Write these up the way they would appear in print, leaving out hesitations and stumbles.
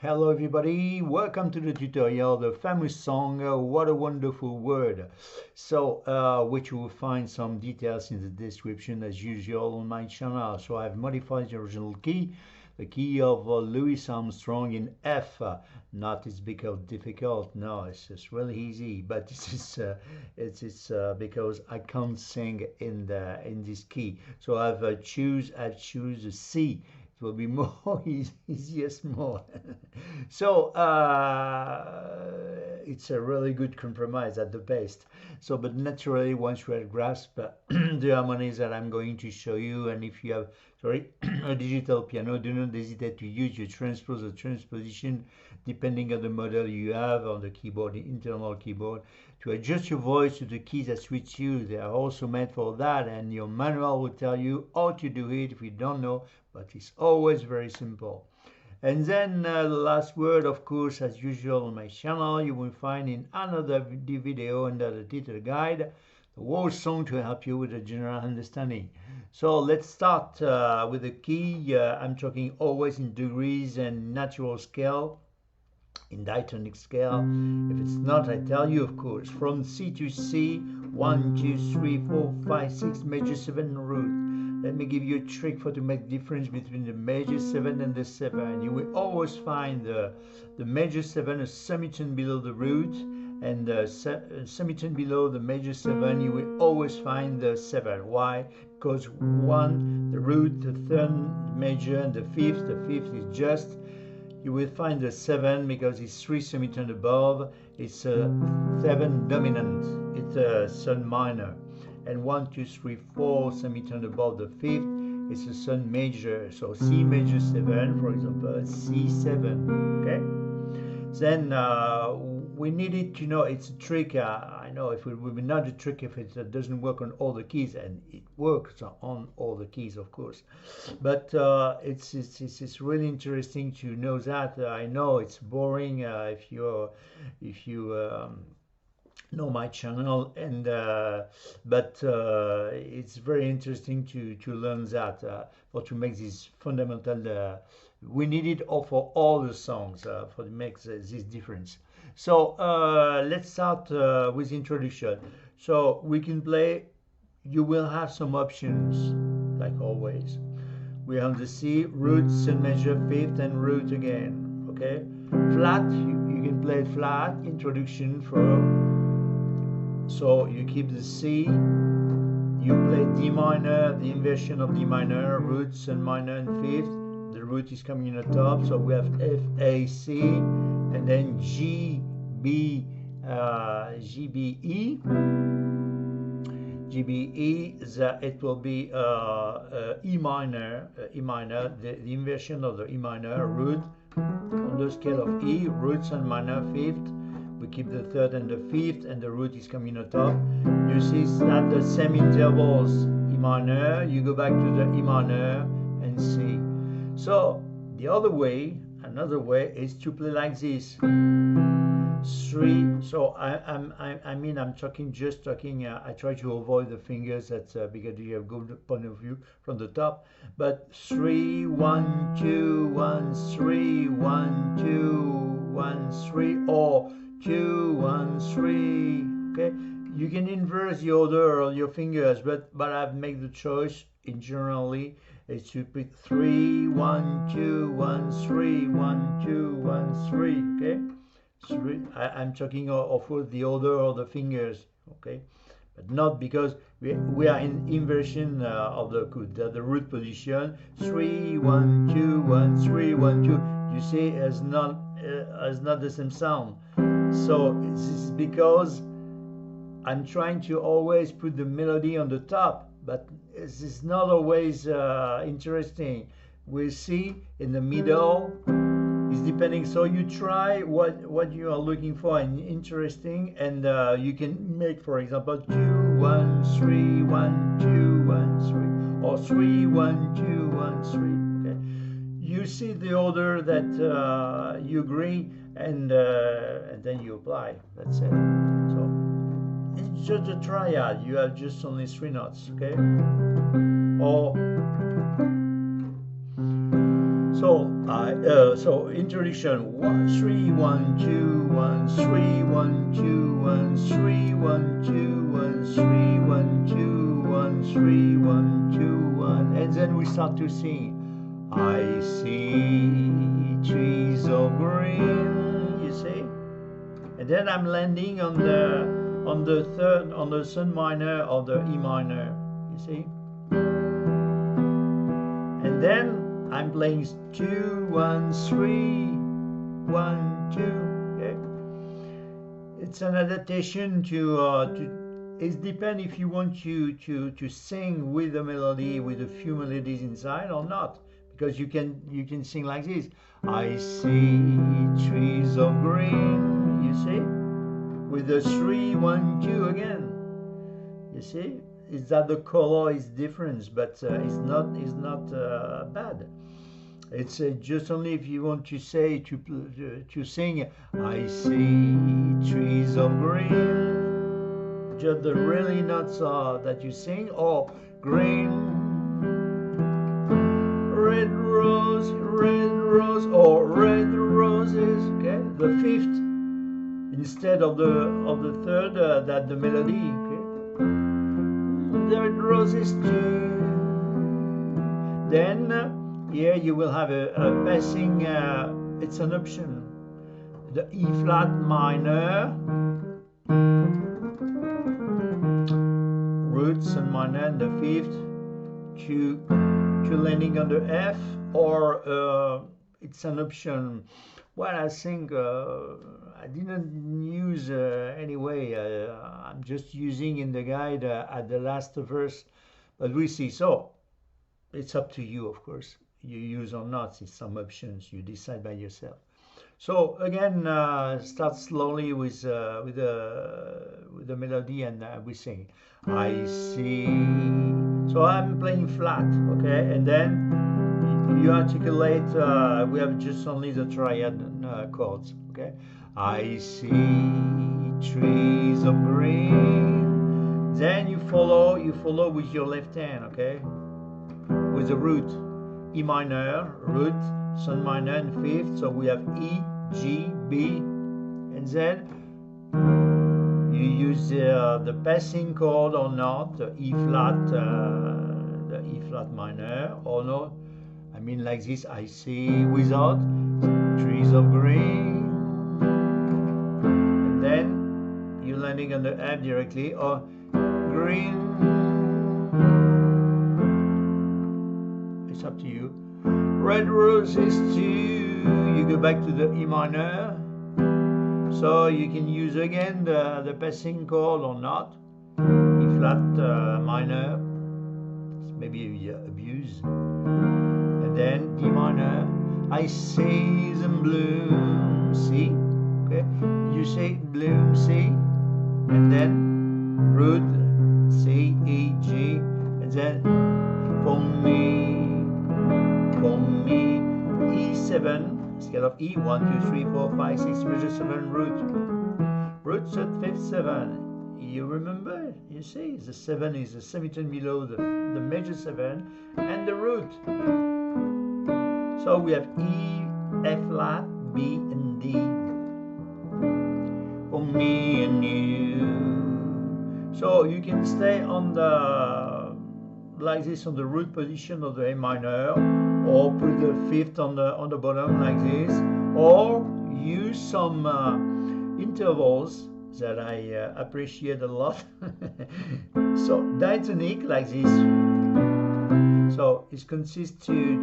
Hello everybody, welcome to the tutorial, the famous song, What a Wonderful Word. Which you will find some details in the description as usual on my channel. So I've modified the original key, the key of Louis Armstrong in F. Not it's because difficult, no, it's just really easy, but it's because I can't sing in this key. So I've choose a C. It will be more easiest more. It's a really good compromise at the best. But naturally, once you have grasped the harmonies that I'm going to show you, and if you have, sorry, a digital piano, do not hesitate to use your transpose or transposition, depending on the model you have on the keyboard, the internal keyboard, to adjust your voice to the keys that suit you. They are also made for that, and your manual will tell you how to do it if you don't know, but it's always very simple. And then the last word, of course, as usual on my channel, you will find in another video under the title guide, the whole song to help you with a general understanding. So let's start with the key. I'm talking always in degrees and natural scale, in diatonic scale. If it's not, I tell you, of course, from C to C, 1, 2, 3, 4, 5, 6, major 7 root. Let me give you a trick for to make difference between the major 7 and the 7. You will always find the major 7 a semitone below the root, and the semitone below the major 7 you will always find the 7. Why? Because 1, the root, the 3rd major, and the 5th is just, you will find the 7 because it's 3 semitone above, it's a 7 dominant, it's a sun minor. And 1, 2, 3, 4 semitone above the 5th, it's a sun major. So C major 7, for example, C7. Okay. Then we needed to know, it's a trick. I know if it would be not a trick if it doesn't work on all the keys, and it works on all the keys, of course. But it's really interesting to know that. I know it's boring if you know my channel, and it's very interesting to learn that or to make this fundamental we need it all for all the songs for to make this difference. Let's start with introduction. So we can play, you will have some options like always. We're on the C, root, sun major, 5th, and root again. Okay, flat, you can play flat, introduction for. So you keep the C, you play D minor, the inversion of D minor, root, sun minor, and 5th. The root is coming in the top, so we have F, A, C, and then G, B, G, B, E. G, B, E, it will be E minor, the inversion of the E minor, root, on the scale of E, root, sun minor, 5th. We keep the 3rd and the 5th, and the root is coming on top. You see that the same intervals, E minor, you go back to the E minor and C. So the other way, another way is to play like this. 3. So I'm just talking. I try to avoid the fingers. That's because you have good point of view from the top. But 3, 1, 2, 1, 3, 1, 2, 1, 3, or 2, 1, 3. Okay, you can inverse the order of your fingers, but I've made the choice in generally is to put 3, 1, 2, 1, 3, 1, 2, 1, 3. Okay, 3. I'm talking of course the order of the fingers. Okay, but not because we are in inversion of the root position. 3, 1, 2, 1, 3, 1, 2. You see, it's not the same sound. So this is because I'm trying to always put the melody on the top, but this is not always interesting. We see in the middle is depending. So you try what you are looking for and interesting, and you can make, for example, 2, 1, 3, 1, 2, 1, 3, or 3, 1, 2, 1, 3. Okay, you see the order that you agree, and then you apply. That's it. So it's just a triad. You have just only 3 notes. Okay, or So introduction 1 3 1 2 1 3 1 2 1 3 1 2 1 3 1 2 1 3 1 2 1, and then we start to sing. I see trees of green, you see, and then I'm landing on the third, on the sun minor or the E minor, you see, and then I'm playing 2 1 3 1 2. Okay, it's an adaptation to it depends if you want to sing with a melody, with a few melodies inside or not, because you can sing like this. I see trees of green, you see, with the 3 1 2 again. You see, is that the color is different, but it's not bad. It's just only if you want to say to sing. I see trees of green. Just the really notes that you sing, or green, red rose, or red roses. Okay, the fifth instead of the third, that the melody. Okay, the red roses too. Then here you will have a passing. It's an option. The E flat minor. Roots and minor, and the fifth to landing on the F, or it's an option. Well, I think I didn't use anyway. I'm just using in the guide at the last verse, but we see. So it's up to you, of course. You use or not. It's some options. You decide by yourself. So again, start slowly with the melody, and we sing. I see. So I'm playing flat, okay, and then you articulate. We have just only the triad chords, okay. I see trees of green. Then you follow with your left hand, okay, with the root, E minor, root, sun minor, and fifth. So we have E, G, B, and then you use the passing chord or not, the E flat minor, or not. I mean like this. I see without trees of green, and then you're landing on the F directly, or green. It's up to you. Red roses too. You go back to the E minor. So you can use again the passing chord or not. E flat minor. It's maybe abuse. And then D minor. I see them bloom. C. Okay. You say bloom C. And then root C, E, G. And then for me, E7. Scale of E, 1, 2, 3, 4, 5, 6, major 7, root. Roots at fifth 7. You remember? You see, the 7 is a semitone below the major 7 and the root. So we have E, F flat, B, and D. For me and you. So you can stay on the, like this, on the root position of the A minor, or put the fifth on the bottom like this, or use some intervals that I appreciate a lot. So diatonic like this. So it consists to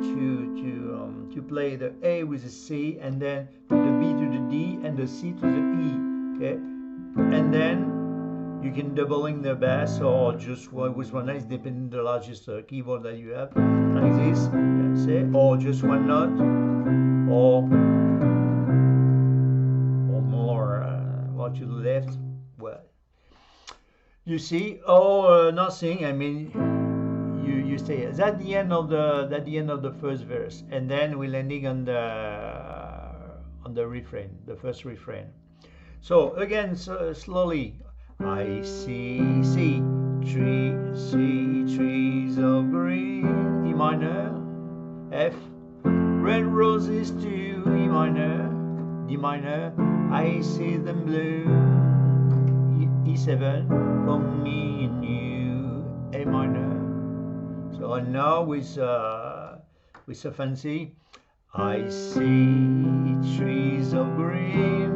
play the A with the C, and then the B to the D, and the C to the E. Okay, and then you can doubling the bass, or just with one note, depending on the largest keyboard that you have, like this, say, or just one note, or more, or to the left. Well, you see, or nothing. I mean, you stay. That's the end of the first verse, and then we're landing on the refrain, the first refrain. So again, slowly. I see trees of green, E minor, F, Red roses to E minor, D minor, I see them bloom. E7 for me and you, A minor. So now with a fancy, I see trees of green,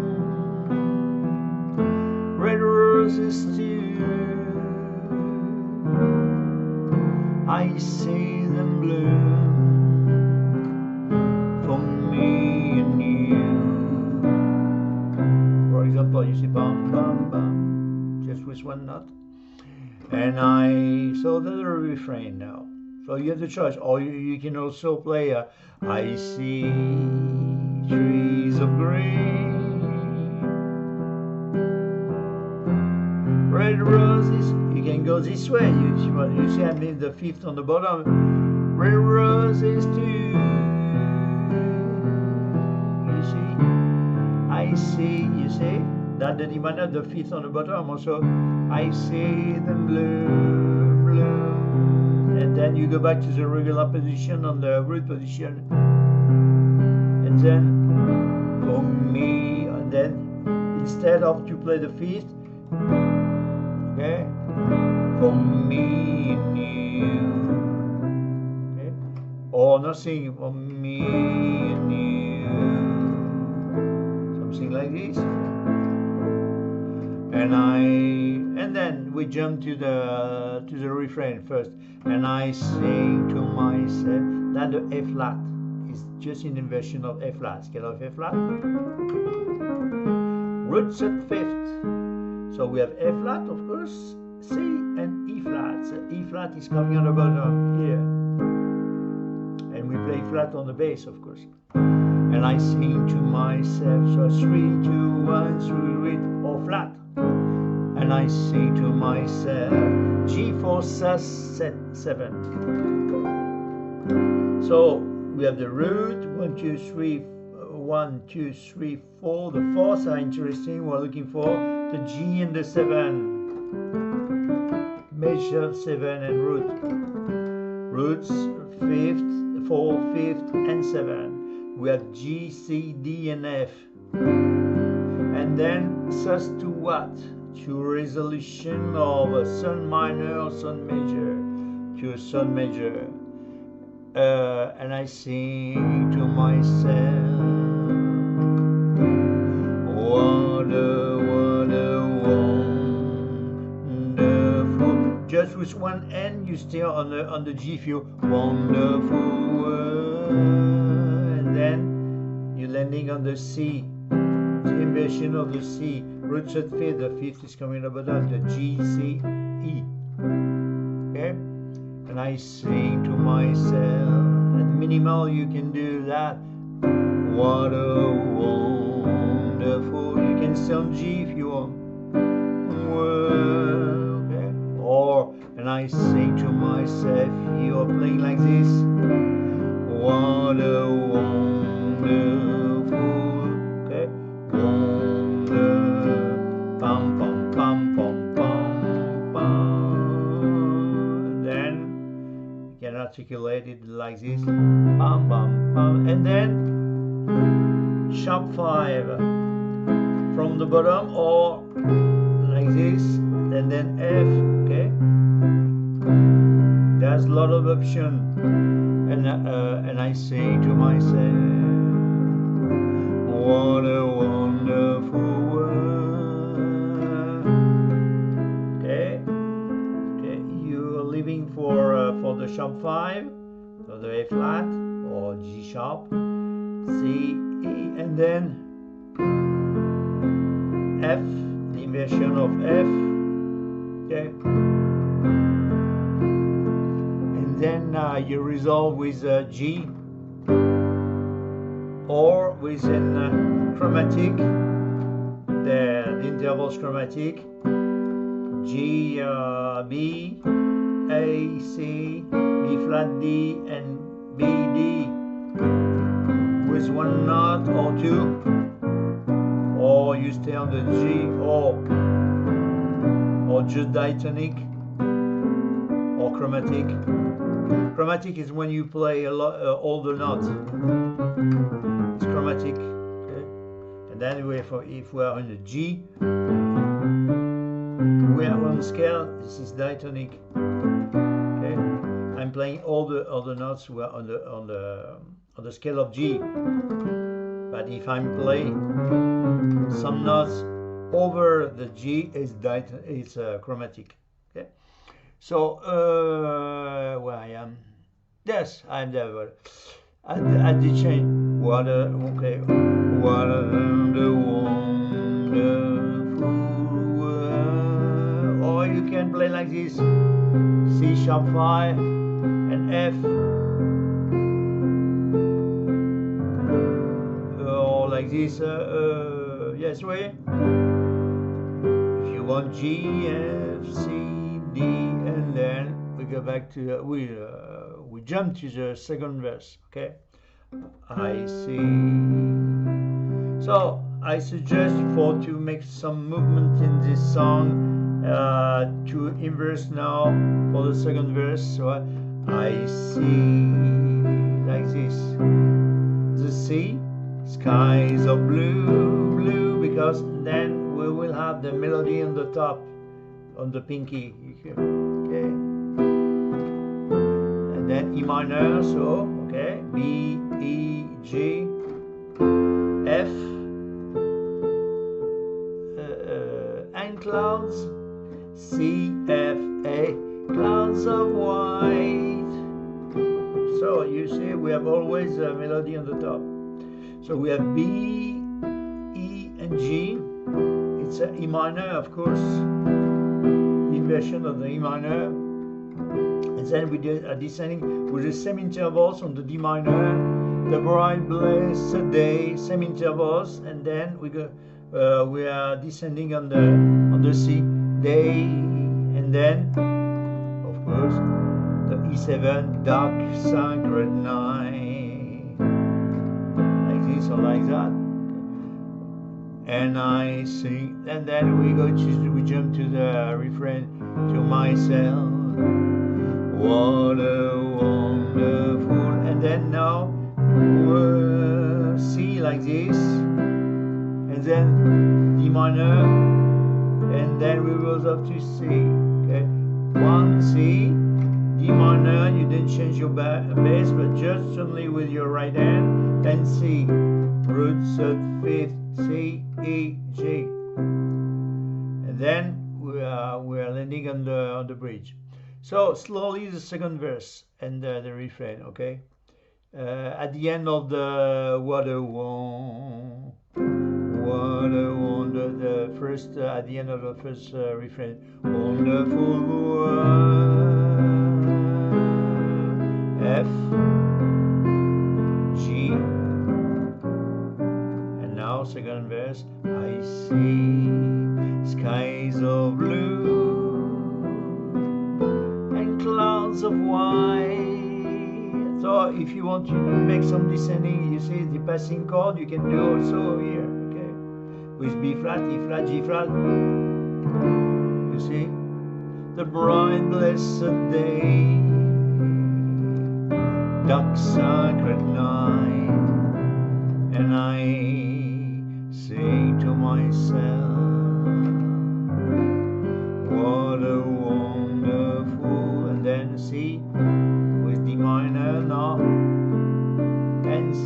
red roses too. I see them bloom for me and you. For example, you see bum bum bum, just with one note. And so that's the refrain now. So you have the choice, or you can also play I see trees of green, red roses. You can go this way. You see I made the fifth on the bottom. Red roses too. You see? I see, you see? That the D minor, the fifth on the bottom also. I see them bloom, bloom. And then you go back to the regular position on the root position. And then for me, and then instead of to play the fifth, okay, for me and you, okay, or nothing, for me and you, something like this. And then we jump to the refrain first, and I sing to myself. That the A flat is just an inversion of A flat, scale of A flat. Roots at fifth. So we have A flat, of course, C and E flat. So E flat is coming on the bottom here, and we play flat on the bass, of course. And I sing to myself. So 3, 2, 1, 3, or flat. And I sing to myself, G4, sus7. So we have the root, 1, 2, 3, 1, 2, 3, 4. The fourths are interesting. We're looking for the G and the 7. Major 7 and root. Roots 5th, 4, 5th, and 7. We have G, C, D, and F. And then sus to what? To resolution of a sun minor or sun major, to a sun major. And I sing to myself, what a wonderful. Just with one N, you stay on the G feel, wonderful world. And then you're landing on the C, the inversion of the C. Roots at fifth, the fifth is coming up bottom, the G, C, E. Okay? And I sing to myself. At minimal, you can do that. What a wonderful. You can sound G if you want. Okay? Or, and I sing to myself. You are playing like this. What a wonderful. Okay? Pam pam pam pam pam pam. Then you can articulate it like this. Pam pam pam. And then sharp 5 from the bottom, or like this, and then F. Okay. There's a lot of options. And I say to myself, what a wonderful world. Okay, you're leaving for the sharp 5, so the A flat or G sharp, C, E, and then F, the inversion of F. Okay. Then you resolve with G, or with an chromatic, the intervals chromatic, G, B, A, C, B flat D, and B, D, with one note or two, or you stay on the G, or just diatonic, or chromatic. Chromatic is when you play a lot all the notes. It's chromatic. Okay? And then if we are on the G, we are on the scale. This is diatonic. Okay, I'm playing all the other notes. We are on the scale of G. But if I'm playing some notes over the G, it's chromatic. Okay, so where I am? Yes, I'm there. At the chain. What a okay. What a wonderful world. Or you can play like this: C sharp 5 and F. Or like this. Yes, way. If you want G, F, C, D, and then we go back to we jump to the second verse. Okay, I see. So I suggest to make some movement in this song to inverse now for the second verse. So I see like this. The C, skies are blue, blue, because then we will have the melody on the top, on the pinky. Okay. And then E minor, so okay, B, E, G, F, and clouds, C, F, A, clouds of white. So you see we have always a melody on the top. So we have B, E, and G. It's an E minor, of course, inversion of the E minor. And then we are descending with the same intervals on the D minor, the bright blessed day, same intervals, and then we are descending on the C, day, and then, of course, the E7, dark sacred night, like this or like that. And I sing, and then we jump to the refrain, to myself. What a wonderful, and then now C like this, and then D minor, and then we rose up to C. Okay, 1 C, D minor. You didn't change your bass, but just only with your right hand. Then C, root, third, fifth, C, E, G, and then we are landing on the bridge. So slowly the second verse and the refrain, okay? At the end of the what a wonder, the first at the end of the first refrain, wonderful world, F, G, and now second verse, I see skies of blue, clouds of white. So if you want to make some descending, you see the passing chord, you can do also here, okay? With B flat, E flat, G flat. You see? The bright blessed day, dark sacred night, and I say to myself, what a wonderful, and then C with D minor now, and C.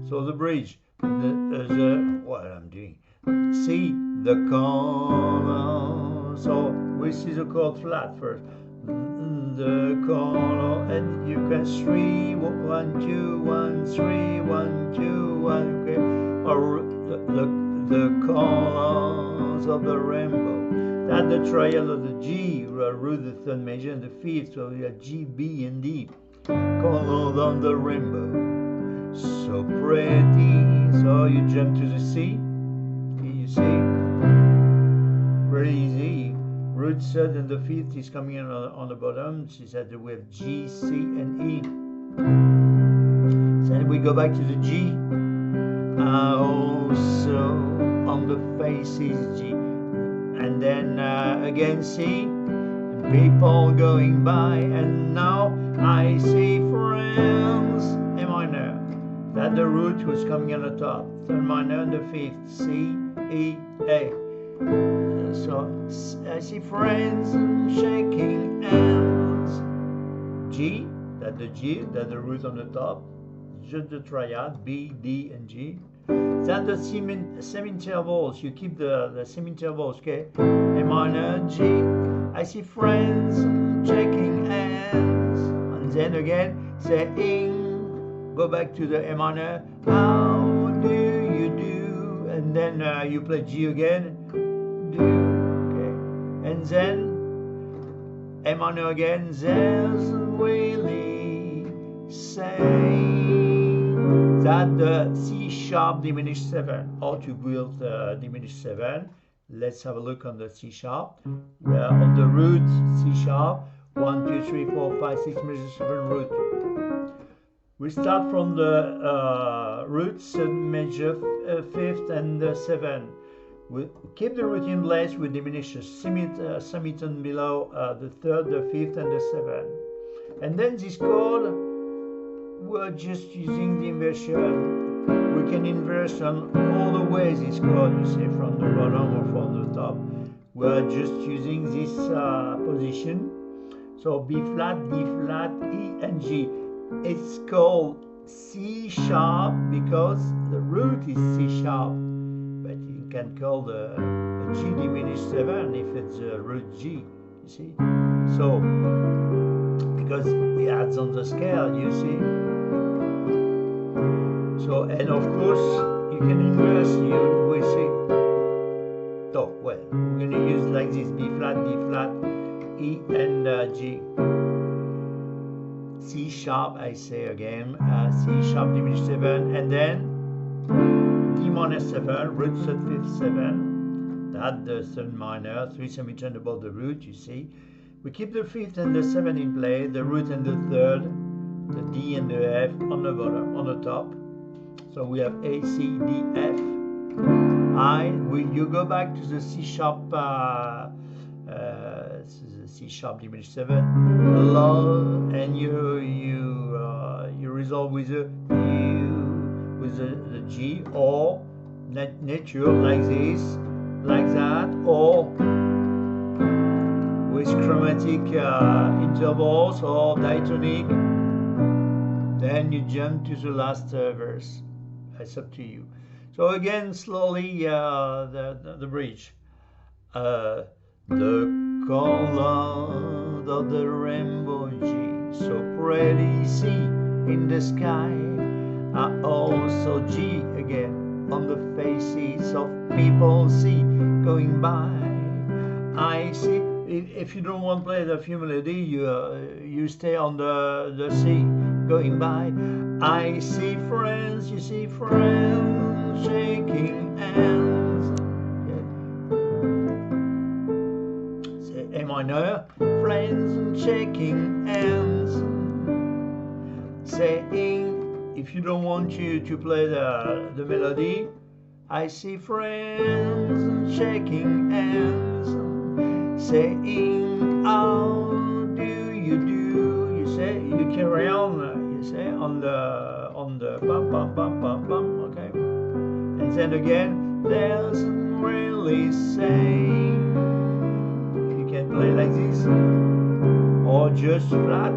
So the bridge, what I'm doing, C, the color, so we see the chord flat first, the color, and you can 3, 1, 2, 1, 3, 1, 2, 1, okay, or the colors of the rainbow. That's the triad of the G, root the third major and the fifth, so we have G, B, and D. Colors on the rainbow, so pretty. So you jump to the C, you see, very easy. Root third and the fifth is coming in on the bottom. She said that we have G, C, and E. Then we go back to the G. Also on the face is G, and then again C, people going by, and now I see friends. A minor, that the root was coming on the top. Third minor and the fifth, C, E, A. So I see friends shaking hands. G, that the G, that the root on the top. Just the triad, B, D, and G. Then the semi-intervals, you keep the semi-intervals, okay? A minor, G. I see friends shaking hands. And then again, saying, go back to the A minor, how do you do? And then you play G again, do, okay? And then A minor again, there's really saying that the C sharp diminished 7, or to build diminished 7. Let's have a look on the C sharp. We are on the root C sharp, 1, 2, 3, 4, 5, 6 measure 7 root. We start from the roots measure 5th and 7. We keep the root in place, we diminish a semitone below the 3rd, the 5th, and the 7th. And then this chord, we're just using the inversion. We can invert on all the ways this chord, you see, from the bottom or from the top. We're just using this position. So B flat, D flat, E, and G. It's called C sharp because the root is C sharp. But you can call a G diminished 7 if it's a root G, you see. So, because it adds on the scale, you see. So, and of course, you can inverse, you will see. So, well, we're going to use like this, B flat, D flat, E, and G. C sharp, I say again, C sharp diminished 7, and then D minor 7, root 3rd, 5th, 7. That the 3rd minor, 3 semitone above the root, you see. We keep the 5th and the 7 in play, the root and the 3rd, the D and the F on the bottom, on the top. So we have A, C, D, F. You go back to the C sharp, C sharp diminished 7, love, and you resolve with the G, or natural like this, like that, or with chromatic intervals or diatonic. Then you jump to the last verse. It's up to you. So again, slowly the bridge. The color of the rainbow G, so pretty, see in the sky, are also G again on the faces of people, see going by. I see. If you don't want to play the few melody, you stay on the C going by. I see friends, you see friends shaking hands. A minor, friends shaking hands, saying, if you don't want to play the melody, I see friends shaking hands, saying, how do you do? You say, you carry on, you say, on the bum bum bum bum bum, okay? And then again, there's really saying, can play like this, or just flat.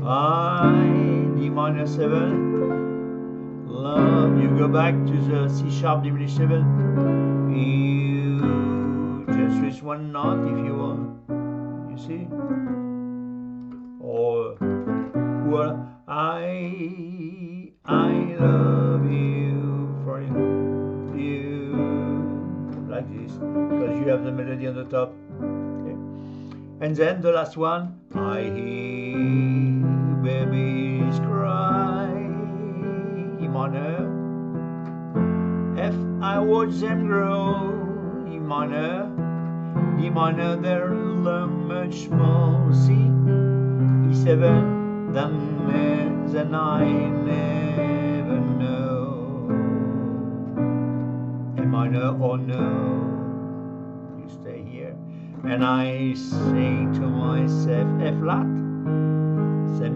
I, D minor 7, love, you go back to the C sharp diminished 7, you just switch one note if you want, you see, or, well, I love you for you, like this, because you have the melody on the top. And then the last one, I hear babies cry, E minor. F, I watch them grow, E minor. D minor, they learn much more, C, E7, than I never know. A minor, oh no, you stay here. and I sing to myself F flat,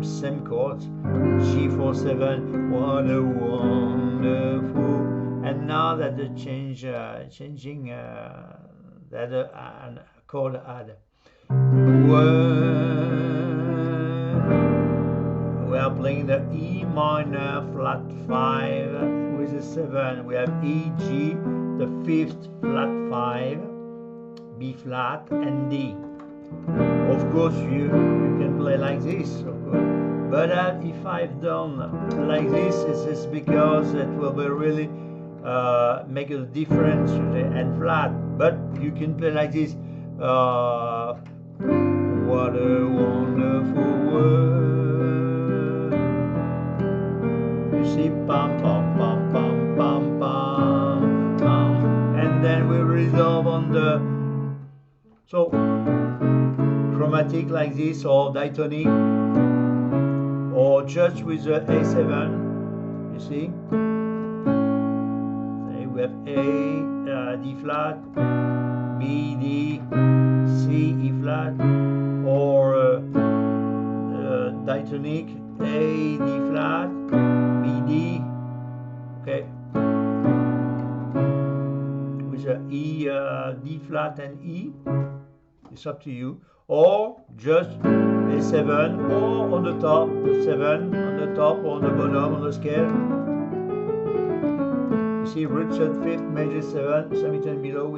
same chords, G4/7, what a wonderful. And now that the changing that an chord add. We are playing the E minor flat 5 with a 7. We have E, G, the 5th flat 5, B flat, and D. Of course, you can play like this, of course. But if I've done like this, it's because it will be really make a difference to the N flat. But you can play like this. What a wonderful world. You see, pam pam pam pam pam pam pam, and then we resolve on the chromatic like this, or diatonic, or just with the A7. You see, we have A, D flat, B, D, C, E flat, or diatonic, A, D flat, B, D, okay, with E, D flat and E, it's up to you, or just A7, or on the top, the 7, on the top, or on the bottom, on the scale. You see, root 5th, major 7, semitone below,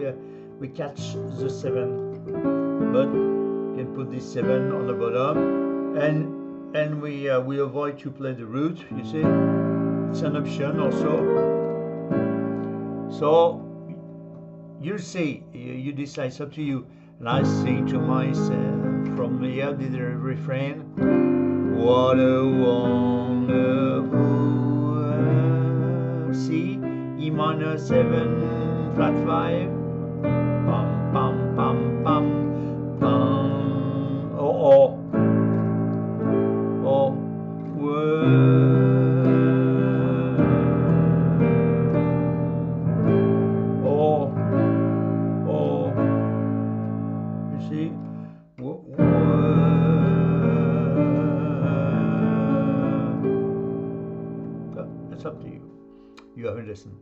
we catch the 7, but you can put this 7 on the bottom, and we avoid to play the root. You see, it's an option also. So you see, you decide, it's up to you. And I sing to myself from here, the refrain, what a wonderful world. C, E minor 7, flat 5, pam pam pam pam pam, or you see, it's up to you. You have to listen.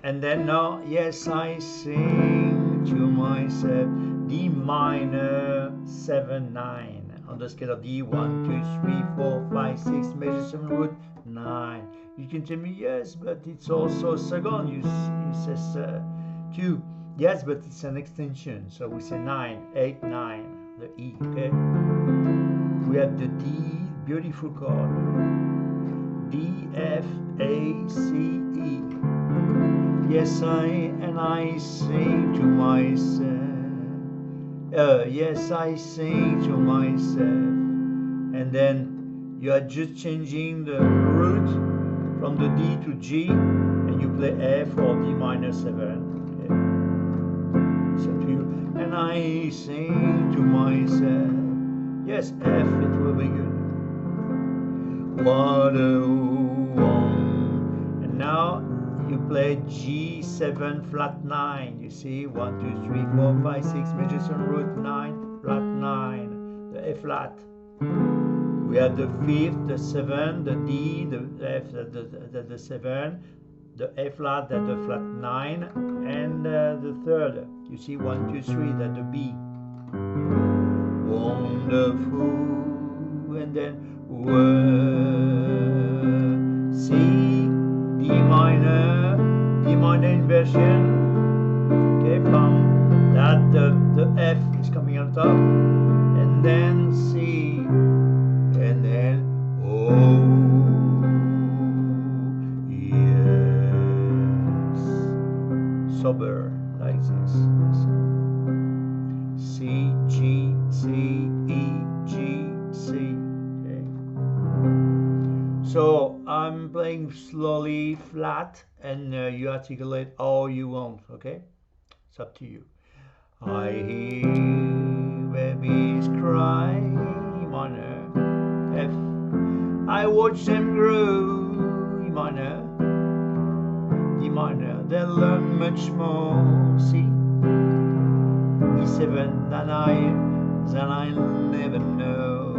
And then now, yes, I sing to myself D minor 7 9 on the scale of D, 1 2 3 4 5 6 major 7 root 9. You can tell me yes, but it's also second. You say 2. Yes, but it's an extension. So we say 9 8 9, the E. Okay. We have the D, beautiful chord. D, F, A, C, E. Yes, I sing to myself. Yes, I sing to myself. And then you are just changing the root from the D to G, and you play F or D minor 7. Okay. It's up to you. And I sing to myself. Yes, F, it will be good. What a one. And now you play G7 flat 9. You see, 1 2 3 4 5 6 major 7 root 9 flat 9, the F flat. We have the 5th, the 7, the D, the F, the 7, the F flat, the flat 9, and the 3rd. You see, 1 2 3, that the B. Wonderful. And then C, D minor inversion. Okay, bam. That the F is coming on top, and then C, and then oh yes, sober like this. C, G, C, E, G, C. So I'm playing slowly flat, and you articulate all you want, okay? It's up to you. I hear babies cry, E minor, F. I watch them grow, E minor, D minor. They learn much more, C, E7, A7 that I never know.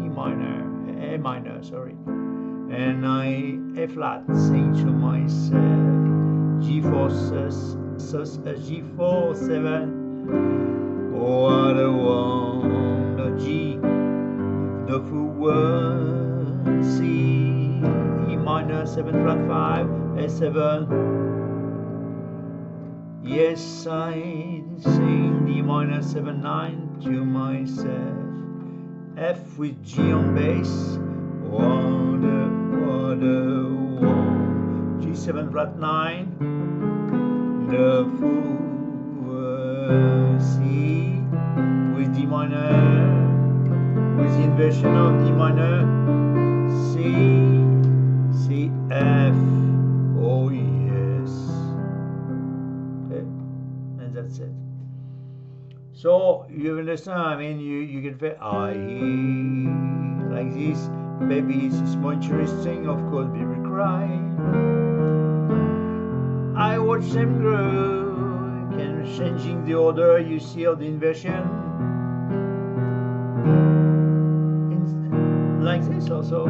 E minor, A minor, sorry. And I A flat, saying to myself, G4 sus G4 7. What a wonder, G, the full word, C, E minor 7 flat 5, A7. Yes, I sing D minor 7 9 to myself. F with G on bass. What a one. G7 flat 9. The full C with D minor, with the inversion of D minor. C, C, F. Oh yes. Okay, and that's it. So you understand? I mean, you can feel I like this. Maybe it's more interesting. Of course, baby cry. I watch them grow. Can changing the order. You see all the inversion. Like this also.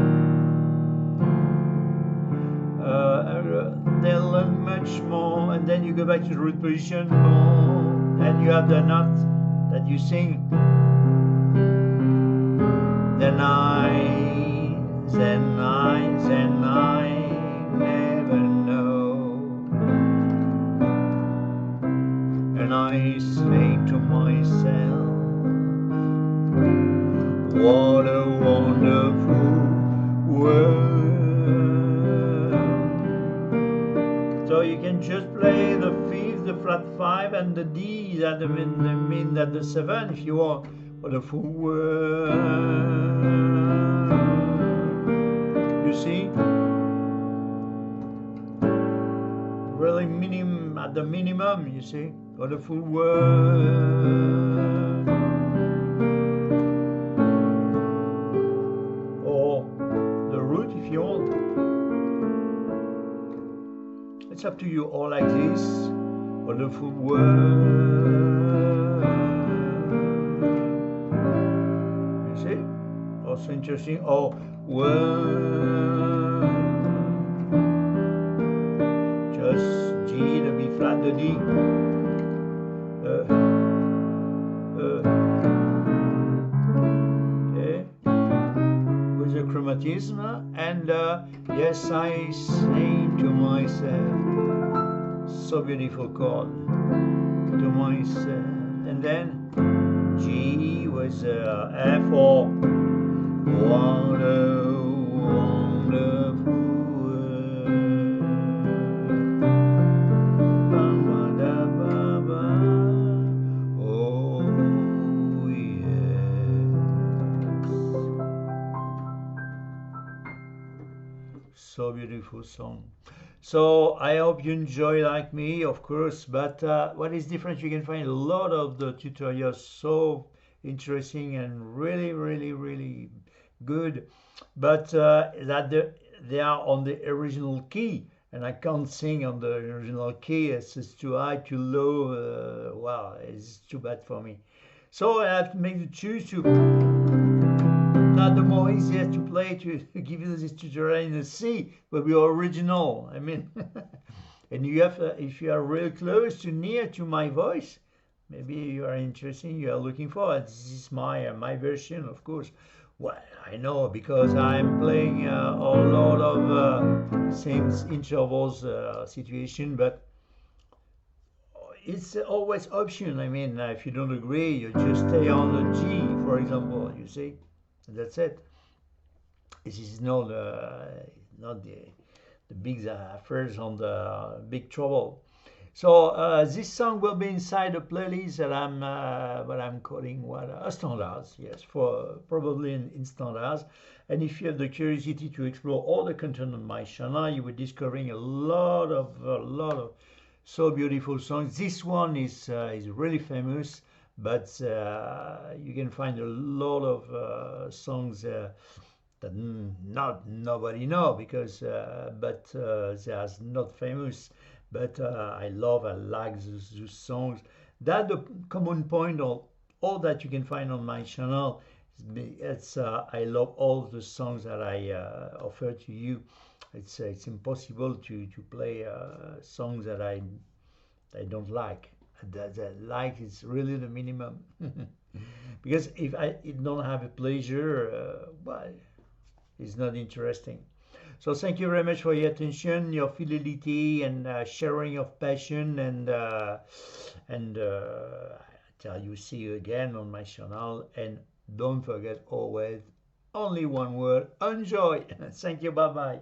They'll learn much more, and then you go back to the root position more, and you have the note that you sing. Then I never know. And I say to myself, what a wonderful world. So you can just play the fifth, the flat 5, and the D that mean that the 7 if you want. What a full world. You see? Really at the minimum, you see? What a full world. Or the root if you want. It's up to you, all like this. Wonderful world. You see? Also interesting. Oh, world. Just G, the B flat, the D. Okay. With the chromatism, and yes, I sing to myself. So beautiful chord to myself, and then G was F or what a wonderful world. Oh yes, so beautiful song. So I hope you enjoy like me, of course, but what is different, you can find a lot of the tutorials so interesting and really good, but they are on the original key, and I can't sing on the original key. It's just too high, too low. Wow, it's too bad for me. So I have to make the choose to not the more easier to play to give you this tutorial in a C, but we are original. I mean, and you have if you are real close to near to my voice, maybe you are interested. You are looking for it. This is my version, of course. Well, I know because I'm playing a lot of same intervals situation, but it's always option. I mean, if you don't agree, you just stay on the G, for example. You see. That's it. This is not the big affairs on the big trouble. So this song will be inside a playlist that I'm calling standards. Yes, for probably in standards. And if you have the curiosity to explore all the content on my channel, you will discovering a lot of so beautiful songs. This one is really famous. But you can find a lot of songs that nobody know because but they are not famous. But I like those songs. That the common point of all that you can find on my channel. It's I love all the songs that I offer to you. It's impossible to play songs that I don't like. That like is really the minimum. Because if I don't have a pleasure, well, it's not interesting. So thank you very much for your attention, your fidelity, and sharing of passion. And tell you see you again on my channel. And don't forget always only one word: enjoy. Thank you. Bye bye.